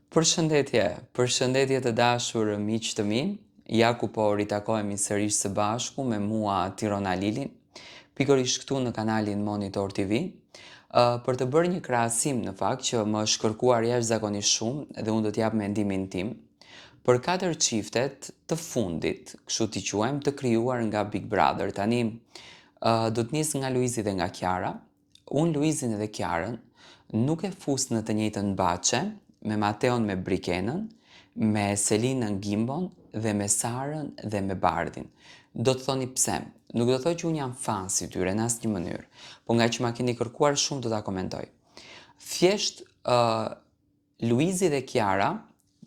Përshëndetje të dashur miq të mi. Ja ku po ritakohemi sërish së bashku me mua Tirona Lilin, pikërisht këtu në kanalin Monitor TV, për të bërë një krahasim në fakt që më është kërkuar jashtëzakonisht shumë dhe unë do t'jap mendimin tim për 4 çiftet të fundit, kështu t'i quajmë, të krijuar nga Big Brother. Tani do të nis nga Luizi dhe nga Kiara. Unë Luizin edhe Kiarën nuk e fus në të njëjtën baçe me Mateon me Brikenën, me Selinën Gimbon dhe me Sarën dhe me Bardhin. Do të thoni pse? Nuk do të thotë që unë jam fan si tyre në asnjë mënyrë, po nga që ma keni kërkuar shumë do ta komentoj. Thjesht Luizi dhe Kiara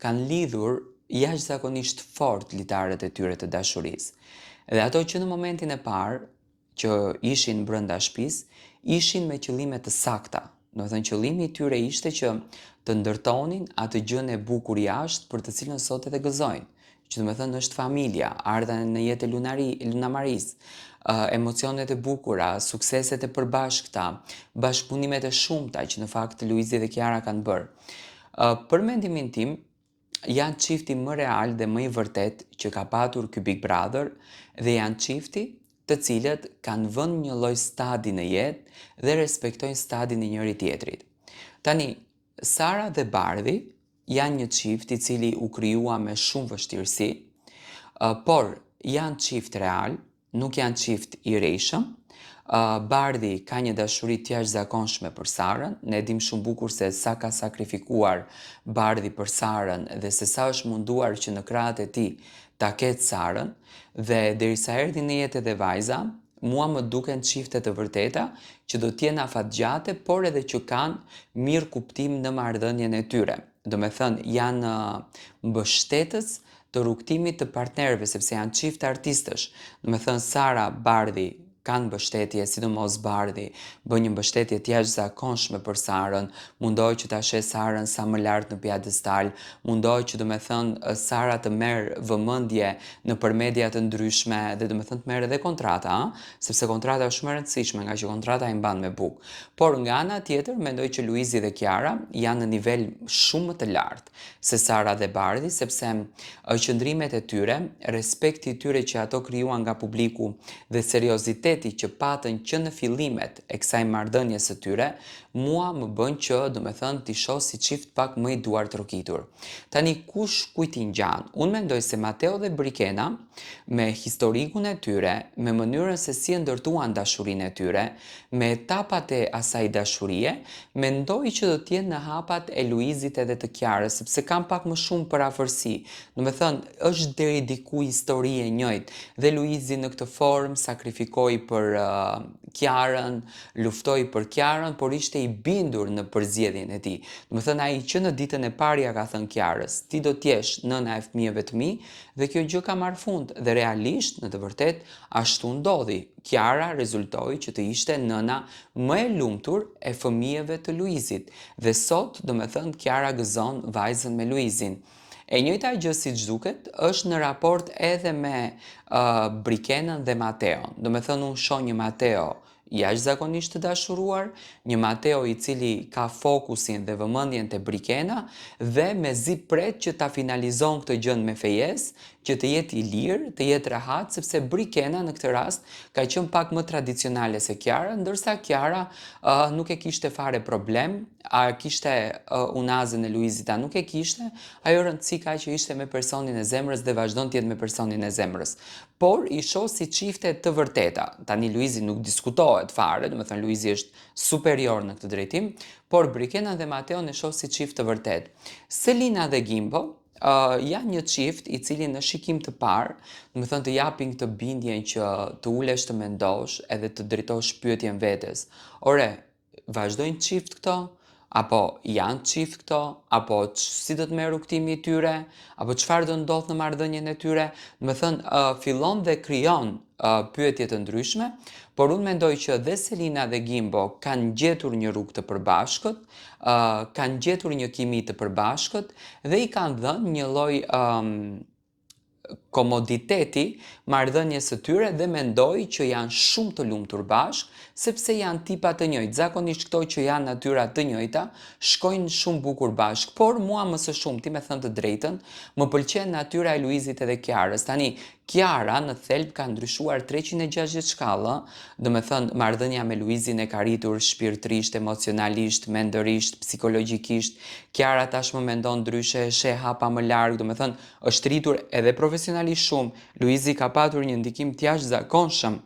kanë lidhur jashtëzakonisht fort litarët e tyre të dashurisë. Dhe ato që në momentin e parë që ishin brenda shtëpisë, ishin me qëllime të sakta. Do të thënë qëllimi i tyre ishte që të ndërtonin atë gjën e bukur jashtë për të cilën sot edhe gëzojnë, që do të thënë është familja, ardha në jetë e lunamarisë, emocionet e bukura, sukseset e përbashkëta, bashkëpunimet e shumta që në fakt Luizi dhe Kiara kanë bërë. Për mendimin tim, janë çifti më real dhe më i vërtet që ka patur ky Big Brother dhe janë çifti të cilët kanë vënë një lloj stadi në jetë dhe respektojnë stadin e njëri tjetrit. Tani, Sara dhe Bardhi janë një çift i cili u krijua me shumë vështirësi, por janë çift real, nuk janë çift i rejshëm. Bardhi ka një dashuri të jashtëzakonshme për Sarën, ne dim shumë bukur se sa ka sakrifikuar Bardhi për Sarën dhe se sa është munduar që në krahët e tij ta ketë Sarën, dhe derisa erdhi në jetë edhe vajza, mua më duken çifte të vërteta që do t'jenë afatgjate, por edhe që kanë mirë kuptim në marrëdhënien e tyre. Do me thënë, janë mbështetës të rrugtimit të partnerëve, sepse janë çift artistësh. Do me thënë, Sara, Bardhi kanë mbështetje, sidomos Bardhi bën një mbështetje të jashtëzakonshme për Sarën, mundohet që ta sheh Sarën sa më lart në piedestal, mundohet që do me thënë Sara të merr vëmendje nëpër media të ndryshme dhe do me thënë të merr edhe kontrata, sepse kontrata është shumë e rëndësishme, nga që kontrata i mban me bukë. Por nga ana tjetër mendoj që Luizi dhe Kiara janë në nivel shumë më të lartë se Sara dhe Bardhi, sepse qëndrimet e tyre, respekti i tyre që ato krijuan nga publiku dhe serioziteti që patën që në fillimet e kësaj marrëdhënie së tyre, mua më bën që, do me thënë, t'i shoh si çift pak më i duar trokitur. Tani kush kujt i ngjan? Unë mendoj se Mateo dhe Brikena, me historikun e tyre, me mënyrën se si e ndërtuan dashurinë e tyre, me etapat e asaj dashurie, mendoj që do t'jenë në hapat e Luizit edhe të Kiarës, sepse kanë pak më shumë për afërsi. Do me thënë, është deri diku histori e njëjtë dhe Luizi në këtë formë sakrifikoi për Kiarën, luftoi për Kiarën, por ishte i bindur në përzgjedhjen e tij. Do të thënë ai që në ditën e parë ja ka thënë Kiarës, ti do t'jesh nëna e fëmijëve të mi, dhe kjo gjë ka marrë fund dhe realisht në të vërtetë ashtu ndodhi. Kiara rezultoi që të ishte nëna më e lumtur e fëmijëve të Luizit dhe sot, do të thënë, Kiara gëzon vajzën me Luizin. E njëjta gjë siç duket është në raport edhe me Brikenën dhe Mateon. Do me thënë unë shoh një Mateo jashtëzakonisht të dashuruar, një Mateo i cili ka fokusin dhe vëmendjen te Brikena dhe mezi pret që ta finalizon këtë gjën me fejes, që të jetë i lirë, të jetë rahat, sepse Brikena në këtë rast ka qenë pak më tradicionale se Kiara, ndërsa Kiara nuk e kishte fare problem, a kishte unazën e Luizit, a nuk e kishte, ajo rëndësi ka që ishte me personin e zemrës dhe vazhdon të jetë me personin e zemrës. Por i shoh si çifte të vërteta. Tani Luizi nuk diskutohet fare, do të thënë Luizi është superior në këtë drejtim, por Brikena dhe Mateo e shoh si çift të vërtet. Selina dhe Gimbo janë një çift i cili në shikim të parë, do të thënë të japin këtë bindjen që të ulesh të mendosh edhe të drejtosh pyetjen vetes. Ore, vazhdojnë çift këto? Apo janë çift këto? Apo si do të merr rrugtimi i tyre? Apo çfarë do ndodh në marrëdhënien e tyre? Do të thënë fillon dhe krijon pyetje të ndryshme, por unë mendoj që dhe Selina dhe Gimbo kanë gjetur një rrugë të përbashkët, kanë gjetur një kimi të përbashkët dhe i kanë dhënë një lloj komoditeti marrëdhënies së tyre dhe mendoj që janë shumë të lumtur bashkë, sepse janë tipa të njëjtë. Zakonisht këto që janë natyra të njëjta shkojnë shumë bukur bashkë, por mua më së shumti, me thënë të drejtën, më pëlqen natyra e Luizit edhe Kiarës. Tani, Kiara në thelb ka ndryshuar 360 shkallë, do me thënë marrëdhënia me Luizin e ka rritur shpirtërisht, emocionalisht, mendërisht, psikologjikisht. Kiara tashmë mendon ndryshe, sheh hapa më larg, do me thënë është rritur edhe profesionalisht shumë. Luizi ka patur një ndikim të jashtëzakonshëm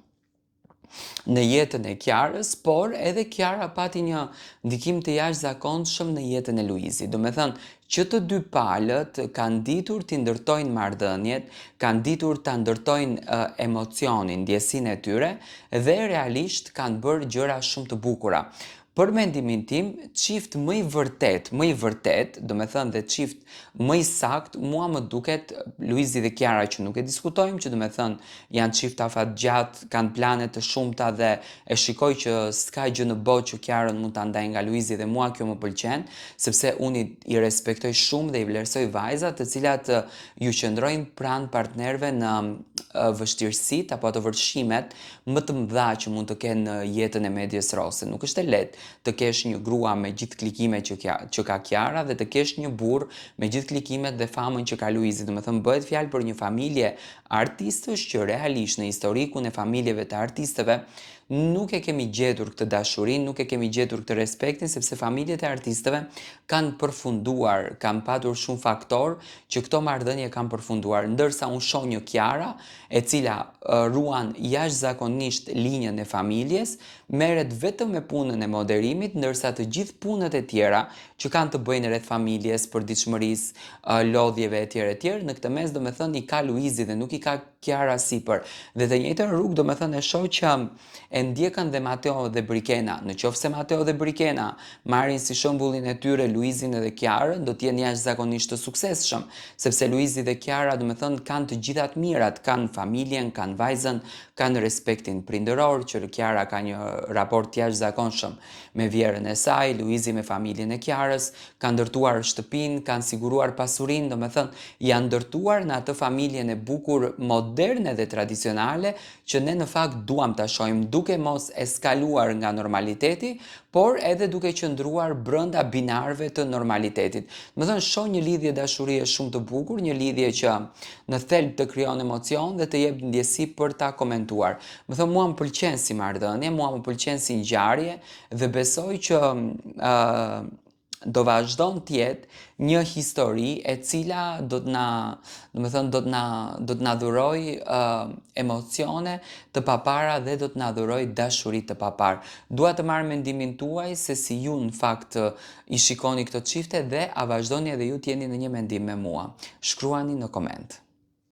në jetën e Kiarës, por edhe Kiara pati një ndikim të jashtëzakonshëm në jetën e Luizit. Do me thënë që të dy palët kanë ditur të ndërtojnë marrëdhëniet, kanë ditur të ndërtojnë emocionin, ndjesinë e tyre dhe realisht kanë bërë gjëra shumë të bukura. Për mendimin tim, çift më i vërtet, do me thënë dhe çift më i sakt, mua më duket Luizi dhe Kiara, që nuk e diskutojmë, që do me thënë janë çift afatgjatë, kanë plane të shumta dhe e shikoj që s'ka gjë në botë që Kiarën mund ta ndaj nga Luizi dhe mua kjo më pëlqen, sepse unë i respektoj shumë dhe i vlerësoj vajzat të cilat ju qëndrojnë pranë partnerëve në vështirësitë apo ato vërshimet më të mëdha që mund të kenë në jetën e medjes rose. Nuk është e lehtë të kesh një grua me gjithë klikimet që ka Kiara dhe të kesh një burr me gjithë klikimet dhe famën që ka Luizi. Do me thënë bëhet fjalë për një familje artistësh që realisht në historikun e familjeve të artistëve nuk e kemi gjetur këtë dashurinë, nuk e kemi gjetur këtë respektin, sepse familjet e artistëve kanë përfunduar, kanë patur shumë faktor që këto marrëdhënie kanë përfunduar, ndërsa unë shoh një Kiara e cila ruan jashtëzakonisht linjën e familjes, merret vetëm me punën e moderimit, ndërsa të gjithë punët e tjera që kanë të bëjnë rreth familjes, përditshmërisë, lodhjeve etj, në këtë mes do me thënë i ka Luizi dhe nuk i ka Kiara sipër. Dhe të njëjtën rrugë do me thënë e shoh që e ndjekën dhe Mateo dhe Brikena. Në qoftë se Mateo dhe Brikena marrin si shembullin e tyre Luizin edhe Kiarën, do të jenë jashtëzakonisht të suksesshëm, sepse Luizi dhe Kiara do me thënë kanë të gjitha të mirat, kanë familjen, kanë vajzën, kanë respektin prindëror, që Kiara ka një raport të jashtëzakonshëm me vjerën e saj, Luizi me familjen e Kiarës, kanë ndërtuar shtëpinë, kanë siguruar pasurinë, do me thënë janë ndërtuar në atë familjen e bukur, moderne dhe tradicionale që ne në fakt duam ta shohim, duke mos eskaluar nga normaliteti, por edhe duke qëndruar brenda binarëve të normalitetit. Do me thënë shoh një lidhje dashurie shumë të bukur, një lidhje që në thelb të krijon emocion dhe të jep ndjesi për ta komentuar. Me thënë mua më pëlqen si marrëdhënie, mua më pëlqen si ngjarje dhe besoj që do vazhdon të jetë një histori e cila do të na, do me thënë, do të na dhuroj emocione të papara dhe do të na dhuroj dashuri të papar. Dua të marr mendimin tuaj se si ju në fakt i shikoni këto çifte dhe a vazhdoni edhe ju të jeni në një mendim me mua. Shkruani në koment.